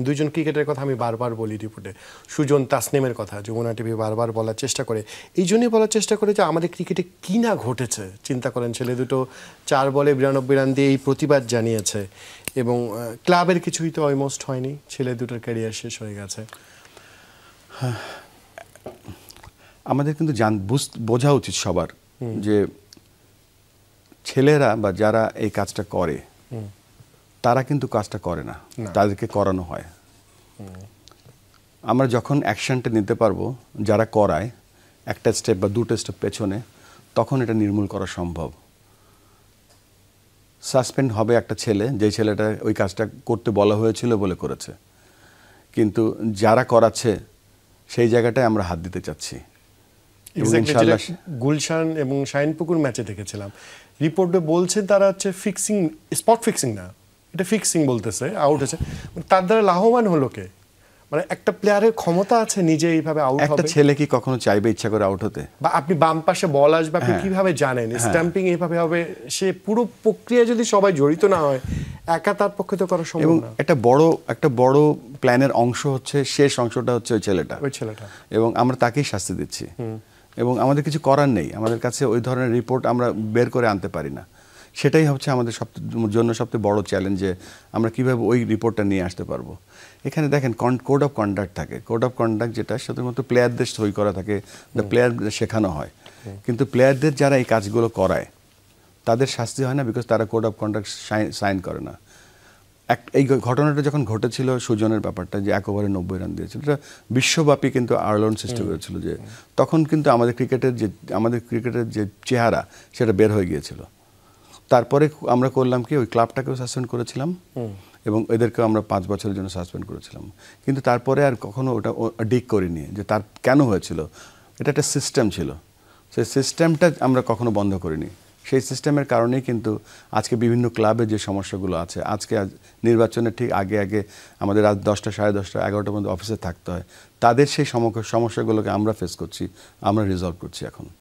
দুইজন ক্রিকেটের কথা আমি বারবার বলি রিপোর্টে, সুজন তাসনিমের কথা যমুনা টিভি বারবার বলার চেষ্টা করে, এই জন্যই বলার চেষ্টা করে যে আমাদের ক্রিকেটে কী না ঘটেছে। চিন্তা করেন, ছেলে দুটো 4 বলে 92 রান দিয়ে এই প্রতিবাদ জানিয়েছে, এবং ক্লাবের কিছুই তো অলমোস্ট হয়নি, ছেলে দুটোর ক্যারিয়ার শেষ হয়ে গেছে। আমাদের কিন্তু বোঝা উচিত সবার যে ছেলেরা বা যারা এই কাজটা করে তারা কিন্তু কাজটা করে না, তাদেরকে করানো হয়। আমরা যখন অ্যাকশনটা নিতে পারবো যারা করায় একটা স্টেপ বা দুটো স্টেপ পেছনে, তখন এটা নির্মূল করা সম্ভব। সাসপেন্ড হবে একটা ছেলে, যেই ছেলেটা ওই কাজটা করতে বলা হয়েছিল বলে করেছে, কিন্তু যারা করাচ্ছে সেই জায়গাটায় আমরা হাত দিতে চাচ্ছি। গুলশান এবং শাহিনপুকুর ম্যাচে দেখেছিলাম, রিপোর্টে বলছে তারা হচ্ছে ফিক্সিং, স্পট ফিক্সিং না, এটা ফিক্সিং বলতেছে, আউট হয়েছে, তার দ্বারা লাভবান হলো কে? মানে একটা প্লেয়ারের ক্ষমতা আছে নিজে এইভাবে আউট হবে? একটা ছেলে কি কখনো চাইবে ইচ্ছা করে আউট হতে? বা আপনি বাম পাশে বল আসবে, আপনি কিভাবে জানেন স্ট্যাম্পিং এইভাবে হবে? সে পুরো প্রক্রিয়া যদি সবাই জড়িত না হয়, একা তার পক্ষে তো করা সম্ভব না। একটা বড় প্ল্যানের অংশ হচ্ছে, শেষ অংশটা হচ্ছে ওই ছেলেটা, এবং আমরা তাকেই শাস্তি দিচ্ছি, এবং আমাদের কিছু করার নেই। আমাদের কাছে ওই ধরনের রিপোর্ট আমরা বের করে আনতে পারি না। সেটাই হচ্ছে আমাদের জন্য সবচেয়ে বড় চ্যালেঞ্জ, যে আমরা কীভাবে ওই রিপোর্টটা নিয়ে আসতে পারবো। এখানে দেখেন কোড অফ কন্ডাক্ট থাকে, কোড অফ কন্ডাক্ট যেটা শুধুমাত্র প্লেয়ারদের সই করা থাকে, প্লেয়ারদের শেখানো হয়, কিন্তু প্লেয়ারদের যারা এই কাজগুলো করায় তাদের শাস্তি হয় না, বিকজ তারা কোড অফ কন্ডাক্ট সাইন করে না। এই ঘটনাটা যখন ঘটেছিল সুজনের ব্যাপারটা, যে 1 ওভারে 90 রান দিয়েছিল, এটা বিশ্বব্যাপী কিন্তু আলোড়ন সৃষ্টি করেছিল। যে তখন কিন্তু আমাদের ক্রিকেটের যে চেহারা সেটা বের হয়ে গিয়েছিল। তারপরে আমরা করলাম কি, ওই ক্লাবটাকেও সাসপেন্ড করেছিলাম, এবং এদেরকেও আমরা 5 বছরের জন্য সাসপেন্ড করেছিলাম। কিন্তু তারপরে আর কখনো ওটা ডিক করিনি যে তার কেন হয়েছিল। এটা একটা সিস্টেম ছিল, সেই সিস্টেমটা আমরা কখনো বন্ধ করিনি। সেই সিস্টেমের কারণেই কিন্তু আজকে বিভিন্ন ক্লাবে যে সমস্যাগুলো আছে, আজকে নির্বাচনের ঠিক আগে আমাদের রাত 10টা, 10:30, 11টা পর্যন্ত অফিসে থাকতে হয়, তাদের সেই সমস্যাগুলোকে আমরা ফেস করছি, আমরা রিজলভ করছি এখন।